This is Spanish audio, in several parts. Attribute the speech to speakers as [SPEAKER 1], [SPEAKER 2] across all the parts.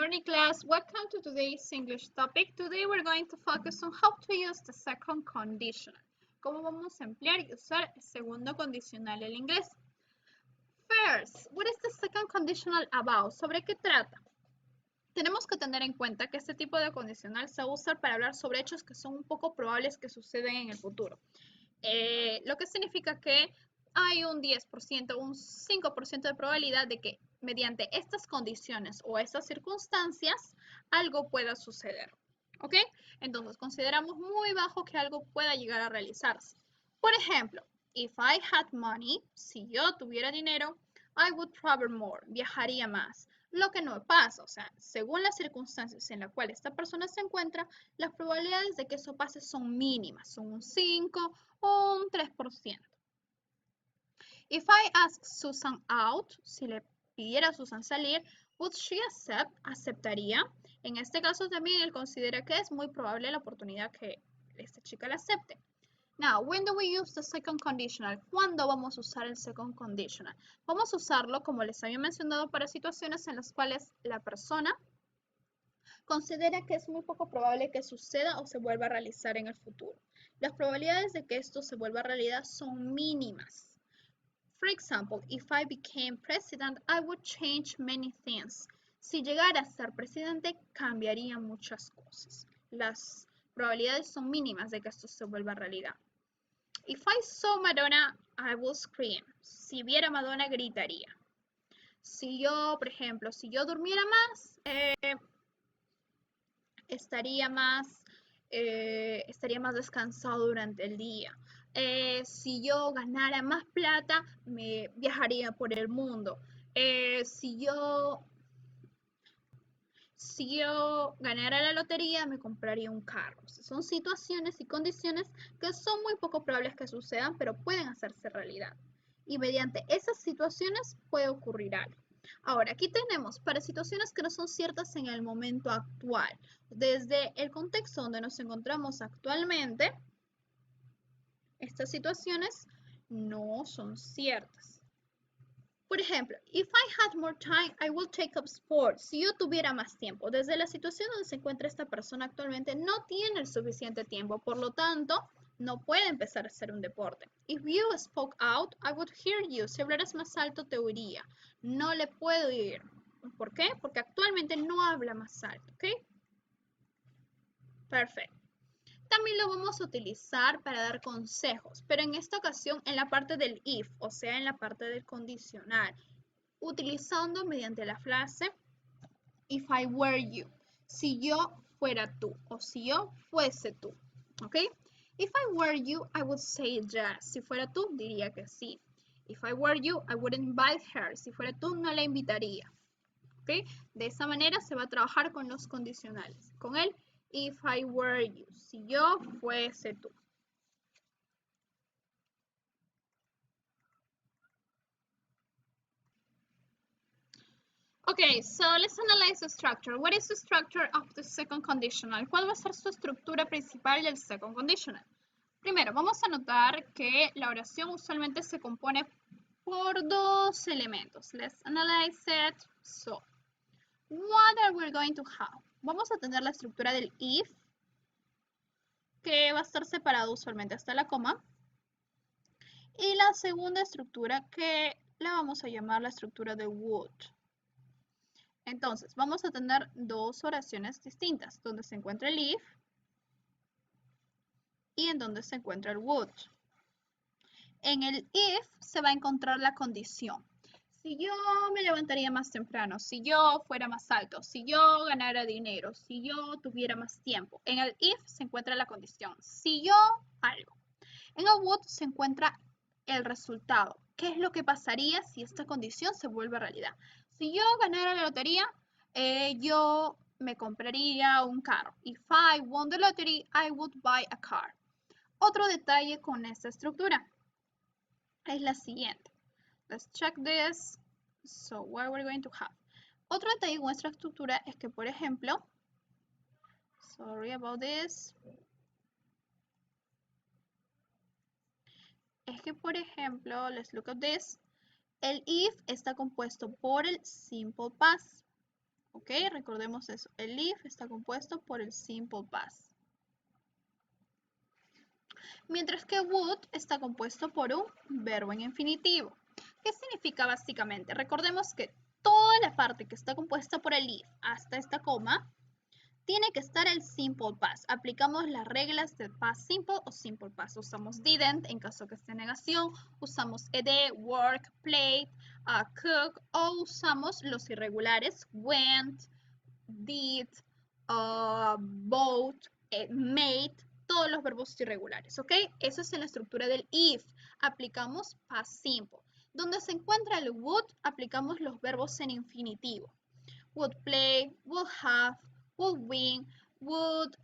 [SPEAKER 1] morning, class. Welcome to today's English topic. Today we're going to focus on how to use the second conditional. Cómo vamos a emplear y usar el segundo condicional en inglés. First, what is the second conditional about? ¿Sobre qué trata? Tenemos que tener en cuenta que este tipo de condicional se va a usar para hablar sobre hechos que son un poco probables que suceden en el futuro. Lo que significa que hay un 10%, un 5% de probabilidad de que mediante estas condiciones o estas circunstancias algo pueda suceder. ¿Ok? Entonces consideramos muy bajo que algo pueda llegar a realizarse. Por ejemplo, if I had money, si yo tuviera dinero, I would travel more, viajaría más. Lo que no pasa, o sea, según las circunstancias en las cuales esta persona se encuentra, las probabilidades de que eso pase son mínimas, son un 5 o un 3%. If I ask Susan out, si le pidiera a Susan salir, would she accept? ¿Aceptaría? En este caso también él considera que es muy probable la oportunidad que esta chica la acepte. Now, when do we use the second conditional? ¿Cuándo vamos a usar el second conditional? Vamos a usarlo, como les había mencionado, para situaciones en las cuales la persona considera que es muy poco probable que suceda o se vuelva a realizar en el futuro. Las probabilidades de que esto se vuelva realidad son mínimas. For example, if I became president, I would change many things. Si llegara a ser presidente, cambiaría muchas cosas. Las probabilidades son mínimas de que esto se vuelva realidad. If I saw Madonna, I would scream. Si viera a Madonna, gritaría. Si yo, por ejemplo, si yo durmiera más, estaría más descansado durante el día. Si yo ganara más plata, me viajaría por el mundo. Si yo ganara la lotería, me compraría un carro. O sea, son situaciones y condiciones que son muy poco probables que sucedan, pero pueden hacerse realidad. Y mediante esas situaciones puede ocurrir algo. Ahora, aquí tenemos para situaciones que no son ciertas en el momento actual. Desde el contexto donde nos encontramos actualmente, estas situaciones no son ciertas. Por ejemplo, if I had more time, I would take up sports. Si yo tuviera más tiempo. Desde la situación donde se encuentra esta persona actualmente, no tiene el suficiente tiempo. Por lo tanto, no puede empezar a hacer un deporte. If you spoke out, I would hear you. Si hablaras más alto, te oiría. No le puedo oír. ¿Por qué? Porque actualmente no habla más alto. ¿Ok? Perfecto. También lo vamos a utilizar para dar consejos, pero en esta ocasión en la parte del if, o sea, en la parte del condicional, utilizando mediante la frase if I were you, si yo fuera tú o si yo fuese tú, ¿ok? If I were you, I would say yes. Si fuera tú, diría que sí. If I were you, I wouldn't invite her. Si fuera tú, no la invitaría, ¿ok? De esa manera se va a trabajar con los condicionales, con el if I were you, si yo fuese tú. Okay, so let's analyze the structure. What is the structure of the second conditional? ¿Cuál va a ser su estructura principal del second conditional? Primero, vamos a notar que la oración usualmente se compone por dos elementos. Let's analyze it. So, what are we going to have? Vamos a tener la estructura del if, que va a estar separado usualmente hasta la coma. Y la segunda estructura que la vamos a llamar la estructura de would. Entonces, vamos a tener dos oraciones distintas, donde se encuentra el if y en donde se encuentra el would. En el if se va a encontrar la condición. Si yo me levantaría más temprano, si yo fuera más alto, si yo ganara dinero, si yo tuviera más tiempo. En el if se encuentra la condición. Si yo algo. En el would se encuentra el resultado. ¿Qué es lo que pasaría si esta condición se vuelve realidad? Si yo ganara la lotería, yo me compraría un carro. If I won the lottery, I would buy a car. Otro detalle con esta estructura es la siguiente. Let's check this. So, what we're going to have. Otro detalle con nuestra estructura es que, por ejemplo, sorry about this. Es que, por ejemplo, let's look at this. El if está compuesto por el simple past. ¿Ok? Recordemos eso. El if está compuesto por el simple past. Mientras que would está compuesto por un verbo en infinitivo. ¿Qué significa básicamente? Recordemos que toda la parte que está compuesta por el if hasta esta coma tiene que estar el simple past. Aplicamos las reglas del past simple o simple past. Usamos didn't en caso que esté en negación, usamos ed, work, played, cook o usamos los irregulares went, did, bought, made, todos los verbos irregulares, ¿ok? Eso es en la estructura del if. Aplicamos past simple. Donde se encuentra el would, aplicamos los verbos en infinitivo. Would play, would have, would win, would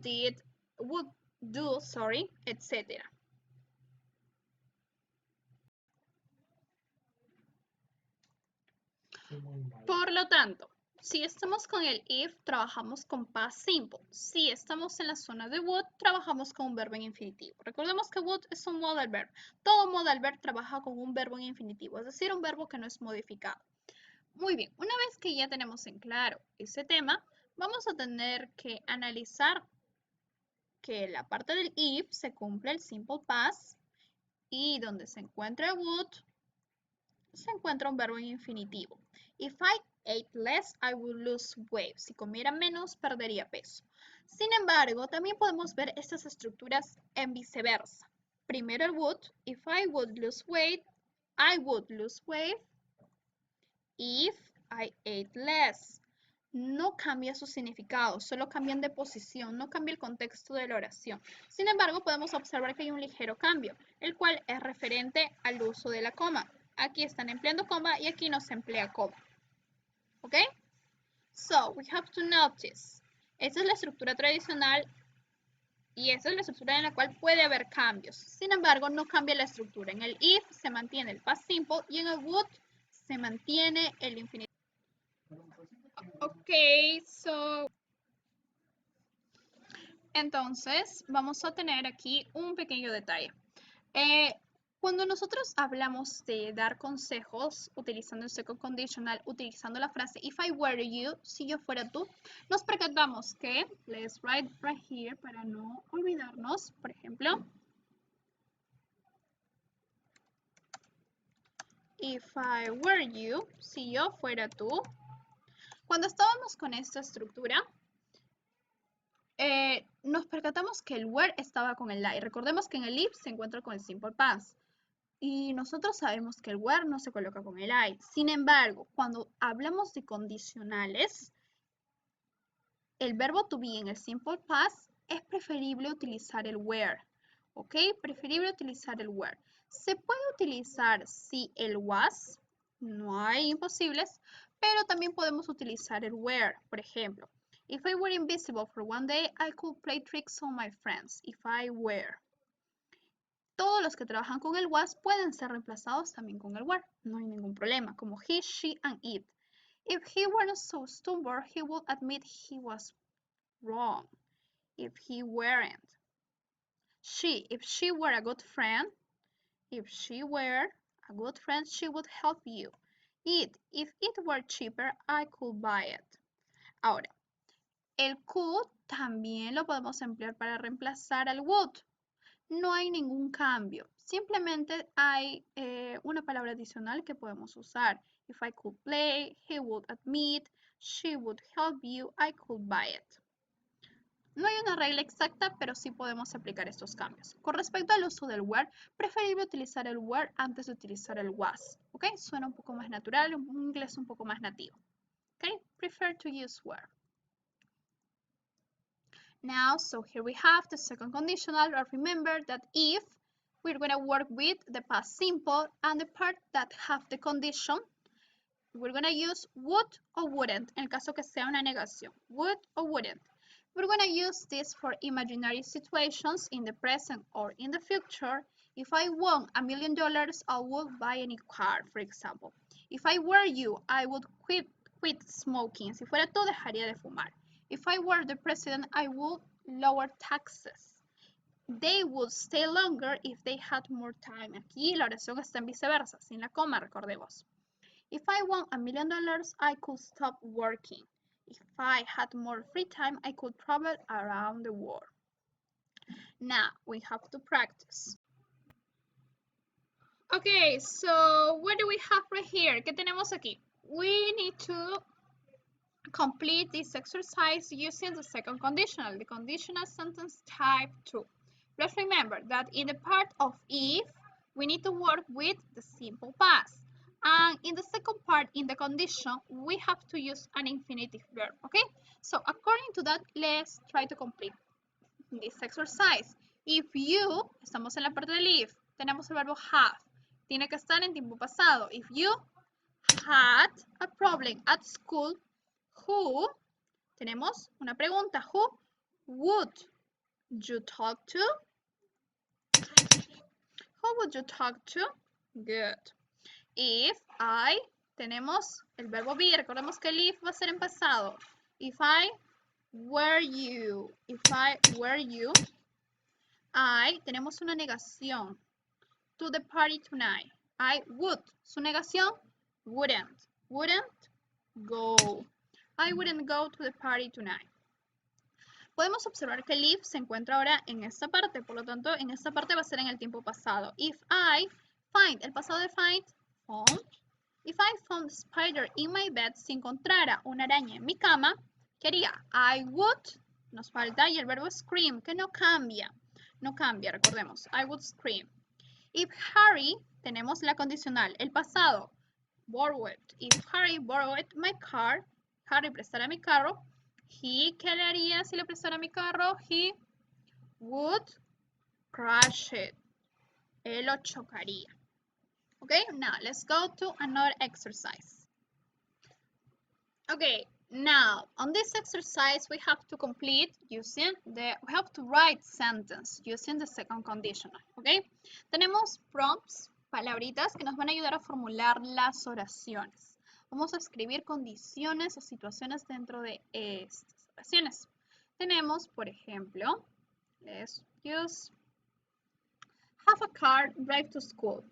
[SPEAKER 1] did, would do, sorry, etc. Por lo tanto, si estamos con el if, trabajamos con past simple. Si estamos en la zona de would, trabajamos con un verbo en infinitivo. Recordemos que would es un modal verb. Todo modal verb trabaja con un verbo en infinitivo, es decir, un verbo que no es modificado. Muy bien, una vez que ya tenemos en claro ese tema, vamos a tener que analizar que en la parte del if se cumple el simple past y donde se encuentra would, se encuentra un verbo en infinitivo. If I ate less, I would lose weight. Si comiera menos, perdería peso. Sin embargo, también podemos ver estas estructuras en viceversa. Primero el would. If I would lose weight, I would lose weight. If I ate less. No cambia su significado, solo cambian de posición, no cambia el contexto de la oración. Sin embargo, podemos observar que hay un ligero cambio, el cual es referente al uso de la coma. Aquí están empleando coma y aquí no se emplea coma. ¿Ok? So, we have to notice. Esa es la estructura tradicional y esa es la estructura en la cual puede haber cambios. Sin embargo, no cambia la estructura. En el if se mantiene el past simple y en el would se mantiene el infinitivo. Ok, entonces vamos a tener aquí un pequeño detalle. Cuando nosotros hablamos de dar consejos utilizando el second conditional, utilizando la frase if I were you, si yo fuera tú, nos percatamos que, let's write right here para no olvidarnos, por ejemplo, if I were you, si yo fuera tú, cuando estábamos con esta estructura, nos percatamos que el were estaba con el I. Recordemos que en el if se encuentra con el simple past. Y nosotros sabemos que el where no se coloca con el I. Sin embargo, cuando hablamos de condicionales, el verbo to be en el simple past es preferible utilizar el where. ¿Ok? Preferible utilizar el where. Se puede utilizar si el was, no hay imposibles, pero también podemos utilizar el where. Por ejemplo, if I were invisible for one day, I could play tricks on my friends. If I were. Todos los que trabajan con el was pueden ser reemplazados también con el were. No hay ningún problema, como he, she, and it. If he weren't so stubborn, he would admit he was wrong. If he weren't. She, if she were a good friend, if she were a good friend, she would help you. It, if it were cheaper, I could buy it. Ahora, el could también lo podemos emplear para reemplazar al would. No hay ningún cambio. Simplemente hay una palabra adicional que podemos usar. If I could play, he would admit, she would help you, I could buy it. No hay una regla exacta, pero sí podemos aplicar estos cambios. Con respecto al uso del were, preferible utilizar el were antes de utilizar el was. ¿Ok? Suena un poco más natural, un inglés un poco más nativo. ¿Ok? Prefer to use were. Now, so here we have the second conditional. Remember that if we're going to work with the past simple and the part that have the condition, we're going to use would or wouldn't, en el caso que sea una negación, would or wouldn't. We're going to use this for imaginary situations in the present or in the future. If I won $1 million, I would buy a new car, for example. If I were you, I would quit smoking. Si fuera tú, dejaría de fumar. If I were the president, I would lower taxes. They would stay longer if they had more time. Aquí la oración está en viceversa, sin la coma, recordemos. If I won $1 million, I could stop working. If I had more free time, I could travel around the world. Now we have to practice. Okay, so what do we have right here? ¿Qué tenemos aquí? We need to complete this exercise using the second conditional, the conditional sentence type 2. Let's remember that in the part of if, we need to work with the simple past. And in the second part, in the condition, we have to use an infinitive verb, okay? So according to that, let's try to complete this exercise. If you, estamos en la parte del if, tenemos el verbo have, tiene que estar en tiempo pasado. If you had a problem at school, who, tenemos una pregunta, who would you talk to? Who would you talk to? Good. If I, tenemos el verbo be, recordemos que el if va a ser en pasado. If I were you, if I were you, I, tenemos una negación. To the party tonight. I would. Su negación, wouldn't. Wouldn't go. I wouldn't go to the party tonight. Podemos observar que el if se encuentra ahora en esta parte, por lo tanto, en esta parte va a ser en el tiempo pasado. If I find, el pasado de find, found. If I found a spider in my bed, si encontrara una araña en mi cama, ¿qué haría? I would, nos falta, y el verbo scream, que no cambia. No cambia, recordemos. I would scream. If Harry, tenemos la condicional, el pasado, borrowed. If Harry borrowed my car, Harry prestara mi carro, he, ¿qué le haría si le prestara mi carro? He would crash it. Él lo chocaría. Okay, now let's go to another exercise. Okay, now on this exercise we have to complete using we have to write sentence using the second conditional. Okay, tenemos prompts, palabritas que nos van a ayudar a formular las oraciones. Vamos a escribir condiciones o situaciones dentro de estas oraciones. Tenemos, por ejemplo, let's use have a car, drive to school.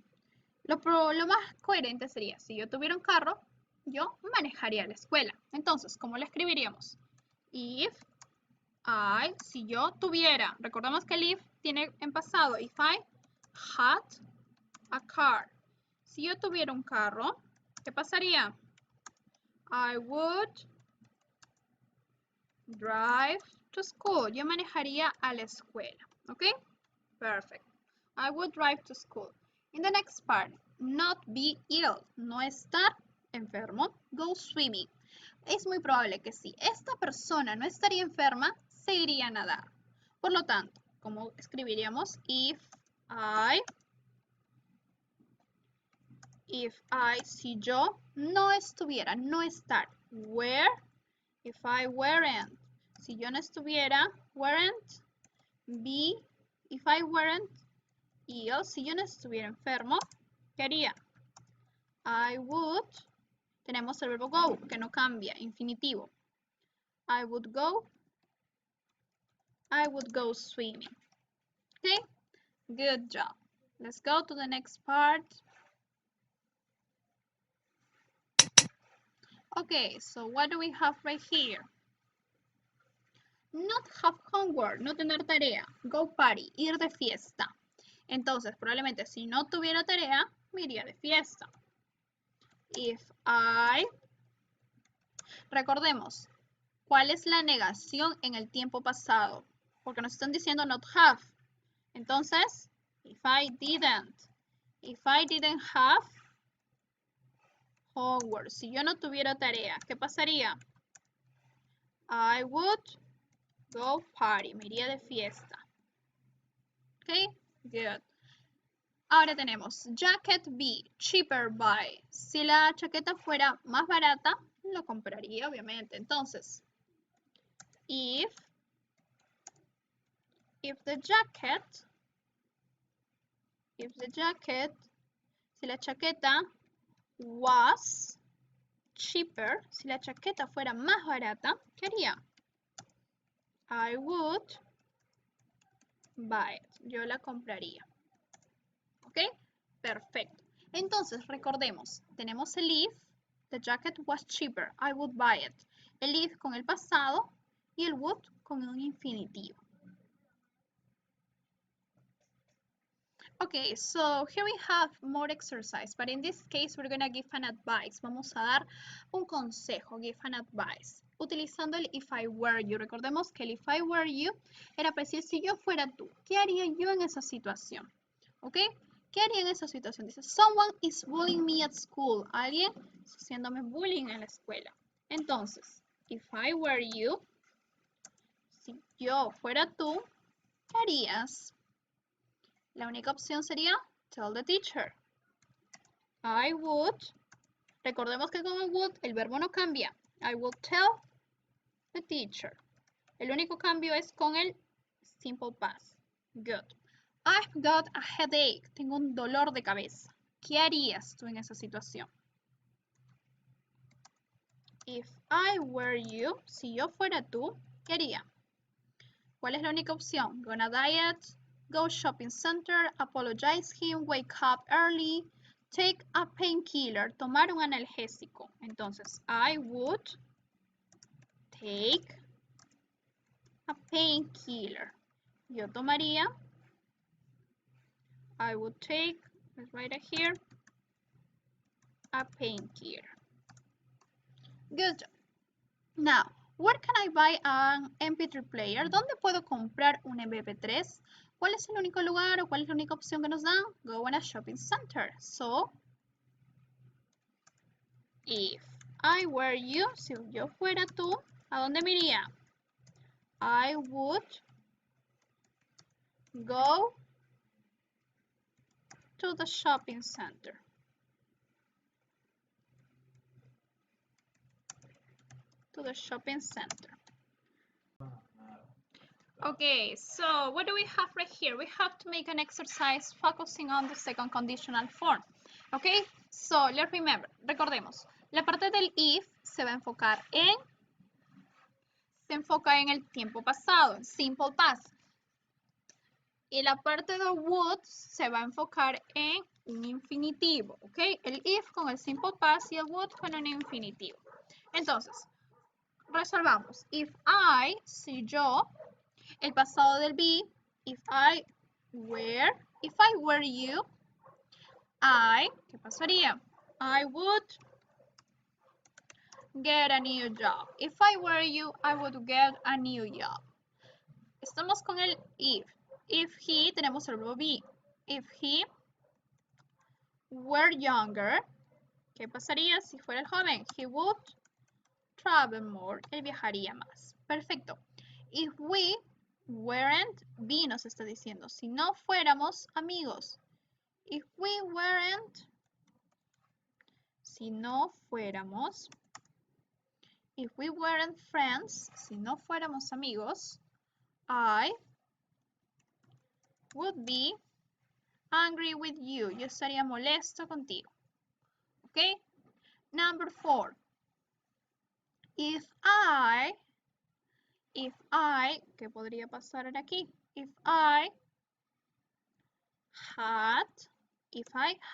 [SPEAKER 1] Lo más coherente sería, si yo tuviera un carro, yo manejaría a la escuela. Entonces, ¿cómo lo escribiríamos? If I, si yo tuviera, recordamos que el if tiene en pasado, if I had a car. Si yo tuviera un carro, ¿qué pasaría? I would drive to school. Yo manejaría a la escuela. ¿Ok? Perfect. I would drive to school. In the next part, not be ill. No estar enfermo. Go swimming. Es muy probable que si esta persona no estaría enferma, se iría a nadar. Por lo tanto, ¿cómo escribiríamos? If I, si yo no estuviera, no estar. Where, if I weren't. Si yo no estuviera, weren't. Be, if I weren't ill. Si yo no estuviera enfermo, ¿qué haría? I would, tenemos el verbo go, que no cambia, infinitivo. I would go swimming. Okay, good job. Let's go to the next part. Okay, so what do we have right here? Not have homework, no tener tarea. Go party, ir de fiesta. Entonces, probablemente si no tuviera tarea, me iría de fiesta. If I, recordemos, ¿cuál es la negación en el tiempo pasado? Porque nos están diciendo not have. Entonces, if I didn't have homework, si yo no tuviera tarea, ¿qué pasaría? I would go party, me iría de fiesta. Ok, good. Ahora tenemos jacket B, cheaper buy. Si la chaqueta fuera más barata, lo compraría, obviamente. Entonces, if the jacket, si la chaqueta was cheaper, si la chaqueta fuera más barata, ¿qué haría? I would buy it. Yo la compraría. ¿Ok? Perfecto. Entonces, recordemos, tenemos el if, the jacket was cheaper, I would buy it. El if con el pasado y el would con un infinitivo. Okay, so here we have more exercise, but in this case we're gonna give an advice. Vamos a dar un consejo, give an advice. Utilizando el if I were you. Recordemos que el if I were you era para decir si yo fuera tú. ¿Qué haría yo en esa situación? ¿Ok? ¿Qué haría en esa situación? Dice, someone is bullying me at school. Alguien está haciéndome bullying en la escuela. Entonces, if I were you, si yo fuera tú, ¿qué harías? La única opción sería tell the teacher. I would, recordemos que con el would el verbo no cambia. I would tell the teacher. El único cambio es con el simple past. Good. I've got a headache. Tengo un dolor de cabeza. ¿Qué harías tú en esa situación? If I were you, si yo fuera tú, ¿qué haría? ¿Cuál es la única opción? Go on a diet, go shopping center, apologize him, wake up early, take a painkiller, tomar un analgésico. Entonces, I would take a painkiller. Yo tomaría, I would take, let's write it here, a painkiller. Good job. Now, where can I buy an MP3 player? ¿Dónde puedo comprar un MP3? ¿Cuál es el único lugar o cuál es la única opción que nos dan? Go on a shopping center. So, if I were you, si yo fuera tú, ¿a dónde me iría? I would go to the shopping center. To the shopping center. Okay, so what do we have right here? We have to make an exercise focusing on the second conditional form. Okay, so let's remember, recordemos, la parte del if se enfoca en el tiempo pasado, en simple past. Y la parte de would se va a enfocar en un infinitivo, ¿ok? El if con el simple past y el would con un infinitivo. Entonces, resolvamos. If I, si yo, el pasado del be, if I were you, ¿qué pasaría? I would get a new job. If I were you, I would get a new job. Estamos con el if. If he, tenemos el verbo be. If he were younger, ¿qué pasaría si fuera el joven? He would travel more. Él viajaría más. Perfecto. If we weren't, be nos está diciendo, si no fuéramos amigos. If we weren't, si no fuéramos. If we weren't friends, si no fuéramos amigos. I would be angry with you. Yo estaría molesto contigo. Okay? Number 4. If I, ¿qué podría pasar aquí? If I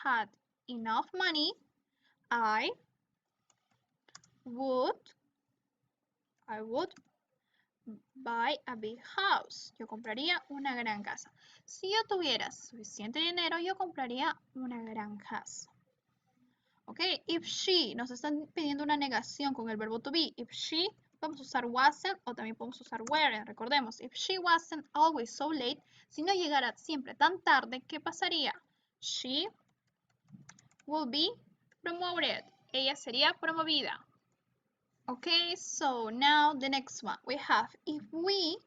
[SPEAKER 1] had enough money, I would buy a big house. Yo compraría una gran casa. Si yo tuviera suficiente dinero, yo compraría una gran casa. Ok, if she, nos están pidiendo una negación con el verbo to be. If she, vamos a usar wasn't o también podemos usar weren't. Recordemos, if she wasn't always so late, si no llegara siempre tan tarde, ¿qué pasaría? She will be promoted. Ella sería promovida. Okay, so now the next one. We have, if we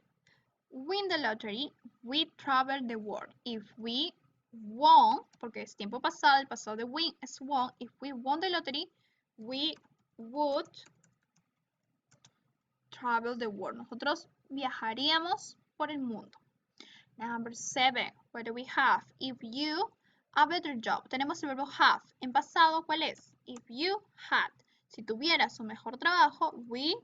[SPEAKER 1] win the lottery, we travel the world. If we won, porque es tiempo pasado, el pasado de win es won. If we won the lottery, we would travel the world. Nosotros viajaríamos por el mundo. Number 7, what do we have? If you, a better job. Tenemos el verbo have. En pasado, ¿cuál es? If you had. Si tuvieras un mejor trabajo, we,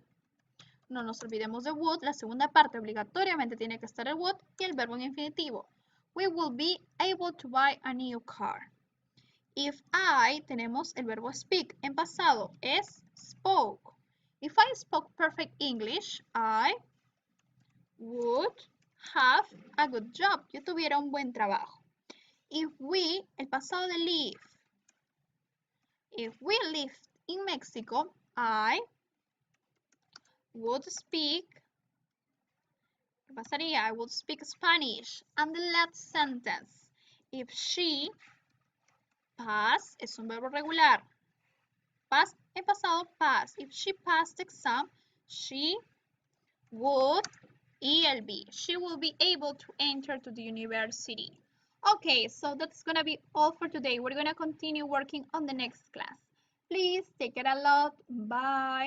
[SPEAKER 1] no nos olvidemos de would. La segunda parte obligatoriamente tiene que estar el would y el verbo en infinitivo. We will be able to buy a new car. If I, tenemos el verbo speak. En pasado es spoke. If I spoke perfect English, I would have a good job. Yo tuviera un buen trabajo. If we, el pasado de live. If we lived in Mexico, I would speak. ¿Qué pasaría? I would speak Spanish. And the last sentence. If she pass es un verbo regular. Pass en pasado, pass. If she passed the exam, she would ELB. She will be able to enter to the university. Okay, so that's gonna be all for today. We're gonna continue working on the next class. Please take it a lot. Bye.